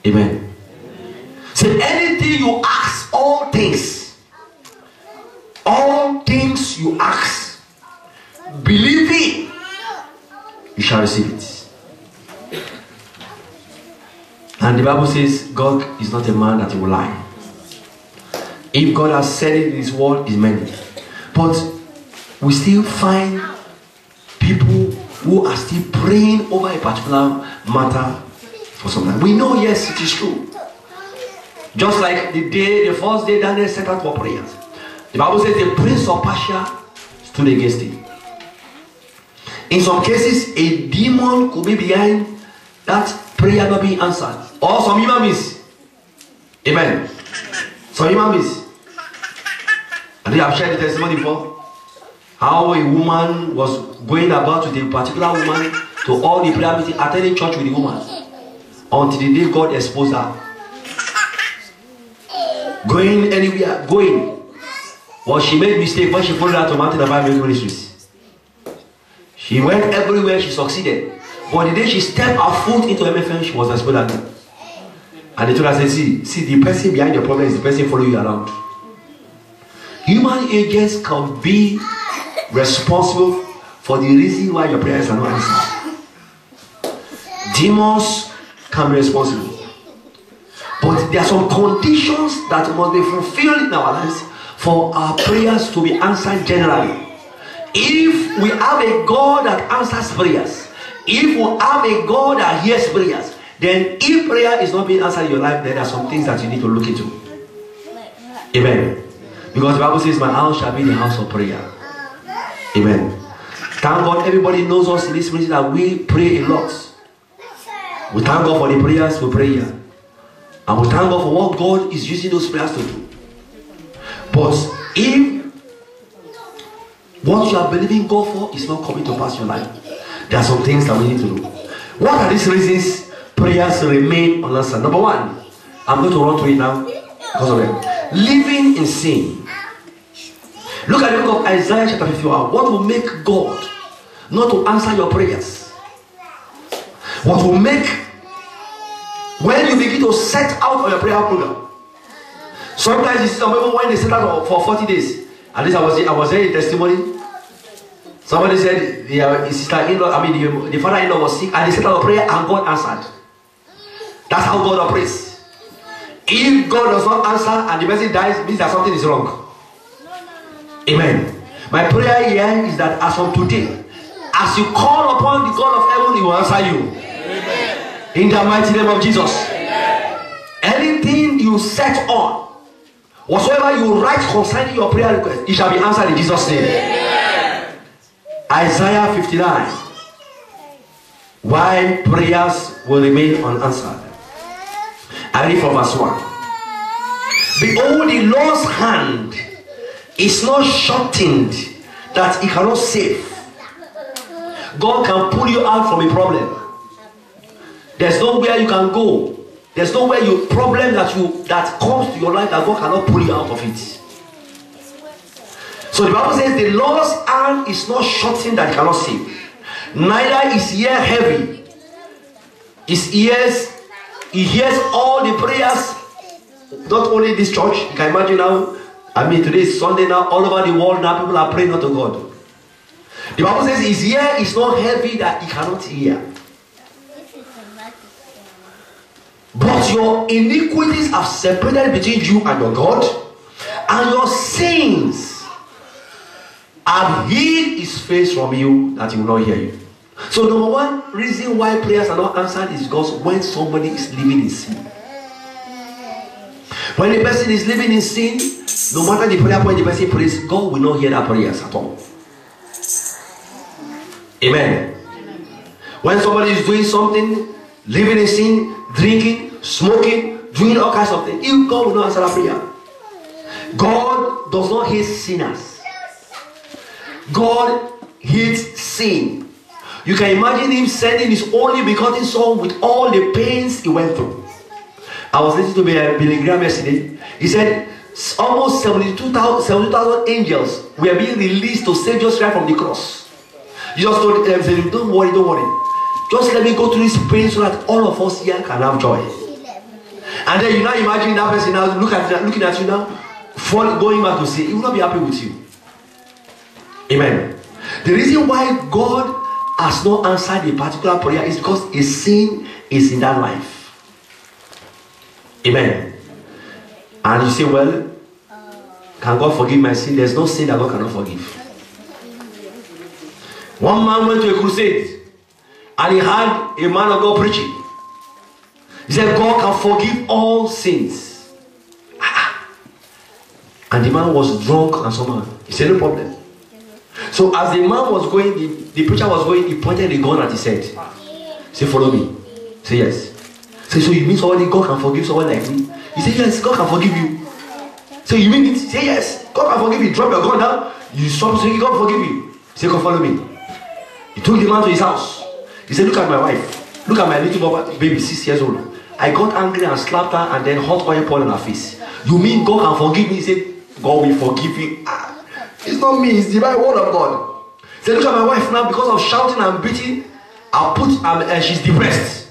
Amen. Say anything you ask, all things you ask, believing, you shall receive it. And the Bible says God is not a man that he will lie. If God has said it in his word, it's meant it. But we still find people who are still praying over a particular matter for some time. We know, yes, it is true. Just like the first day Daniel set out for prayers. The Bible says the prince of Persia stood against him. In some cases, a demon could be behind that prayer not being answered. Or some human beings. Amen. Some human beings. I think I've shared the testimony before. How a woman was going about with a particular woman to all the prayer meetings, attending church with the woman. Until the day God exposed her. Going anywhere, going. Well, she made mistake when she followed her to Mountain of Bible Ministries. She went everywhere, she succeeded. But the day she stepped her foot into MFM, she was exposed again. And they told her, see, the person behind the problem is the person following you around. Human agents can be responsible for the reason why your prayers are not answered. Demons can be responsible. But there are some conditions that must be fulfilled in our lives for our prayers to be answered generally. If we have a God that answers prayers, if we have a God that hears prayers, then if prayer is not being answered in your life, then there are some things that you need to look into. Amen. Because the Bible says, my house shall be the house of prayer. Amen. Thank God everybody knows us in this ministry that we pray a lot. We thank God for the prayers we pray here. And we thank God for what God is using those prayers to do. But if what you are believing God for is not coming to pass in your life, there are some things that we need to do. What are these reasons prayers remain unanswered? Number one, I'm going to run through it now because of them. Living in sin. Look at the book of Isaiah chapter 51. What will make God not to answer your prayers? What will make, when you begin to set out on your prayer program? Sometimes you see some people when they set out for 40 days. At least I was hearing testimony. Somebody said his sister-in-law, the father-in-law was sick, and they set out a prayer and God answered. That's how God operates. If God does not answer and the person dies, it means that something is wrong. Amen. My prayer here is that as from today, as you call upon the God of heaven, he will answer you. Amen. In the mighty name of Jesus. Amen. Anything you set on, whatsoever you write concerning your prayer request, it shall be answered in Jesus' name. Amen. Isaiah 59. Why prayers will remain unanswered. I read from verse 1. Behold, the Lord's hand is not shortened that he cannot save. God can pull you out from a problem. There's nowhere you can go. There's nowhere you problem that comes to your life that God cannot pull you out of it. So the Bible says the Lord's hand is not shortened that he cannot save. Neither is ear heavy. His ears, he hears all the prayers. Not only this church, you can imagine now. Today is Sunday now, all over the world now people are praying unto God. The Bible says his ear is not heavy that he cannot hear. But your iniquities have separated between you and your God, and your sins have hid his face from you that he will not hear you. So number one reason why prayers are not answered is because when somebody is living in sin. When the person is living in sin, no matter the prayer point the person prays, God will not hear that prayers at all. Amen. When somebody is doing something, living in sin, drinking, smoking, doing all kinds of things, if God will not answer that prayer. God does not hate sinners. God hates sin. You can imagine him sending his only begotten son with all the pains he went through. I was listening to Billy Graham yesterday. He said almost 72,000 angels were being released to save Jesus Christ from the cross. Jesus told them, don't worry. Just let me go through this pain so that all of us here can have joy. And then you now imagine that person now looking at you now, going back to sin. He will not be happy with you. Amen. The reason why God has not answered a particular prayer is because a sin is in that life. Amen. And you say, well, can God forgive my sin? There's no sin that God cannot forgive. One man went to a crusade and he had a man of God preaching. He said, God can forgive all sins. And the man was drunk and so on. He said, no problem. So as the man was going, the preacher was going, he pointed the gun at his head. Say, follow me. Say, yes. Say, so you mean somebody, God can forgive someone like me? He said, yes, God can forgive you. So you mean it? Say, yes, God can forgive you. Drop your gun down. You stop saying, God forgive you. Say, come follow me. He took the man to his house. He said, look at my wife. Look at my little baby, 6 years old. I got angry and slapped her and then hot oil poured on her face. You mean God can forgive me? He said, God will forgive you. It's not me, it's the right word of God. He said, look at my wife now, because of shouting and beating, she's depressed.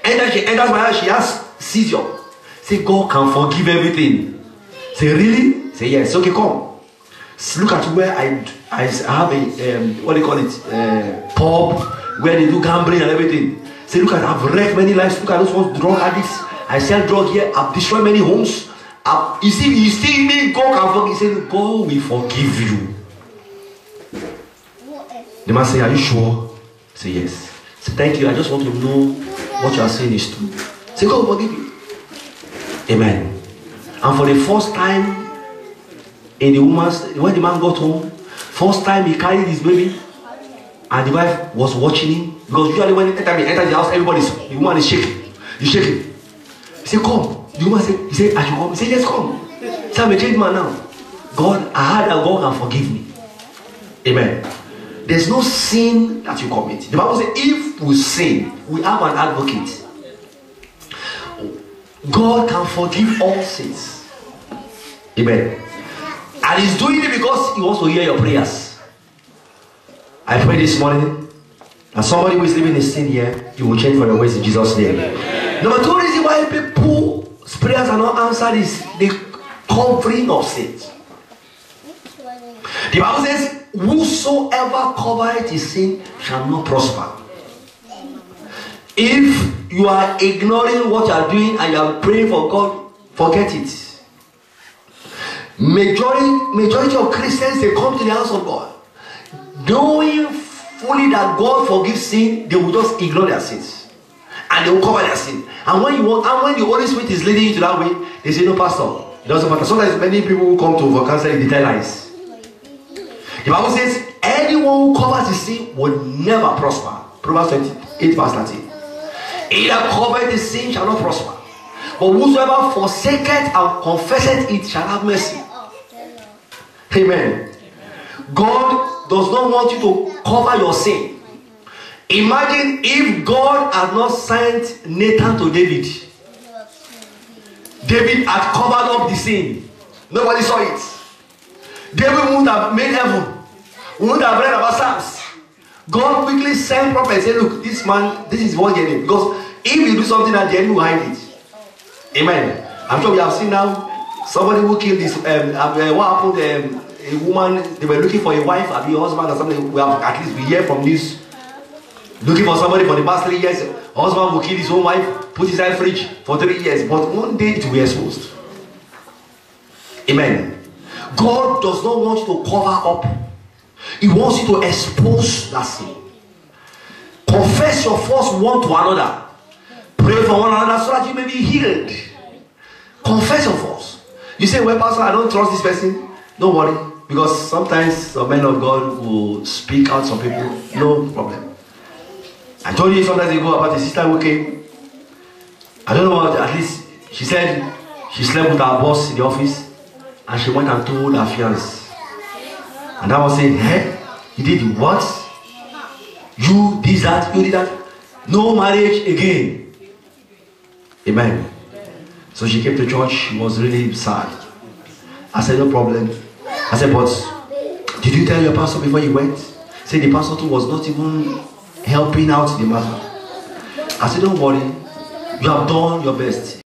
And then she enters my house, she has seizure. Say, God can forgive everything. Say, really? Say, yes. Okay, come. Look at where I have a, what do you call it? Pub, where they do gambling and everything. Say, look at, I've wrecked many lives. Look at those ones, drug addicts. I sell drug here. I've destroyed many homes. You see me, God can forgive. He said, God will forgive you. The man say, are you sure? Say, yes. Say, thank you. I just want to know what you are saying is true. Say, God will forgive you. Amen. And for the first time, when the man got home, first time he carried his baby, and the wife was watching him. Because usually when he enters the house, the woman is shaking. He's shaking. He said, come. The woman said, he said, I should come. He said, yes, come. He said, I'm a changed man now. God, I heard that God can forgive me. Amen. There's no sin that you commit. The Bible says, if we sin, we have an advocate. God can forgive all sins. Amen. And he's doing it because he wants to hear your prayers. I pray this morning that somebody who is living in sin here, you will change for your ways in Jesus' name. Amen. Number two reason why people's prayers are not answered is the covering of sins. The Bible says, whosoever covereth his sin shall not prosper. If you are ignoring what you are doing and you are praying for God, forget it. Majority of Christians, they come to the house of God knowing fully that God forgives sin. They will just ignore their sins and they will cover their sin. And when the Holy Spirit is leading you to that way, they say, no, pastor, it doesn't matter. Sometimes many people who come to for counseling, they tell lies. The Bible says, anyone who covers his sin will never prosper. Proverbs 28 verse 13. He that covereth his sin shall not prosper, but whosoever forsaketh and confesseth it shall have mercy. Amen. God does not want you to cover your sin. Imagine if God had not sent Nathan to David. David had covered up the sin. Nobody saw it. David wouldn't have made heaven. Wouldn't have read about Psalms. God quickly sent prophet and said, look, this man, this is what he did. Because if you do something at the end, you hide it. Amen. I'm sure we have seen now somebody who killed this. What happened? A woman, they were looking for a wife, a husband, or something. We have at least we hear from this. Looking for somebody for the past 3 years. Husband will kill his own wife, put inside fridge for 3 years. But one day it will be exposed. Amen. God does not want you to cover up. He wants you to expose that sin. Confess your faults one to another. Pray for one another so that you may be healed. Confess your faults. You say, well, pastor, I don't trust this person. Don't worry. Because sometimes some men of God will speak out some people. No problem. I told you sometimes ago about a sister who came. I don't know what, at least she said she slept with her boss in the office and she went and told her fiance. And I was saying, hey, you did what? You did that, you did that. No marriage again. Amen. So she came to church, she was really sad. I said, no problem. I said, but did you tell your pastor before you went? Say the pastor too was not even helping out the matter. I said, don't worry, you have done your best.